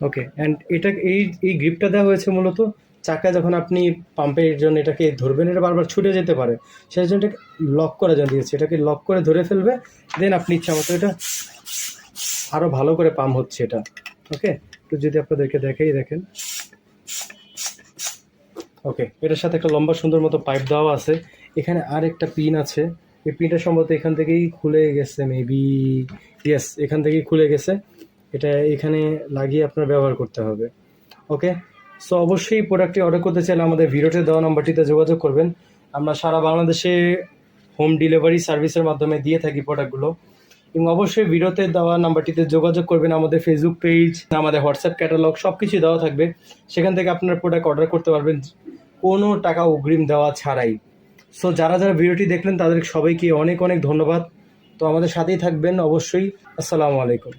ওকে, and এটা এই গ্রিপটা দেওয়া হয়েছে মূলত চাকায় যখন আপনি পাম্পের জন্য এটাকে ধরবেন, এটা বারবার ছুটে যেতে পারে, সেই জন্য এটাকে লক করার জন্য দিয়েছে। এটাকে লক করে ধরে ফেলবে, দেন আপনি ইচ্ছা মতো এটা আরও ভালো করে পাম্প হচ্ছে এটা। ওকে, একটু যদি আপনাদেরকে দেখেন। ওকে, এটার সাথে একটা লম্বা সুন্দর মতো পাইপ দেওয়া আছে। এখানে আর একটা পিন আছে, এই পিনটা সম্ভবত এখান থেকেই খুলে গেছে, মেবি ইয়েস, এখান থেকেই খুলে গেছে। এটা এখানে লাগিয়ে আপনার ব্যবহার করতে হবে। ওকে, সো অবশ্যই প্রোডাক্টটি অর্ডার করতে চাইলে আমাদের ভিডিওতে দেওয়া নাম্বারটিতে যোগাযোগ করবেন। আমরা সারা বাংলাদেশে হোম ডেলিভারি সার্ভিসের মাধ্যমে দিয়ে থাকি প্রোডাক্টগুলো। এবং অবশ্যই ভিডিওতে দেওয়া নাম্বারটিতে যোগাযোগ করবেন। আমাদের ফেসবুক পেজ, আমাদের হোয়াটসঅ্যাপ ক্যাটালগ সব কিছুই দেওয়া থাকবে, সেখান থেকে আপনার প্রোডাক্ট অর্ডার করতে পারবেন কোনো টাকা অগ্রিম দেওয়া ছাড়াই। সো যারা ভিডিওটি দেখলেন তাদের সবাইকে অনেক অনেক ধন্যবাদ। তো আমাদের সাথেই থাকবেন অবশ্যই। আসসালামু আলাইকুম।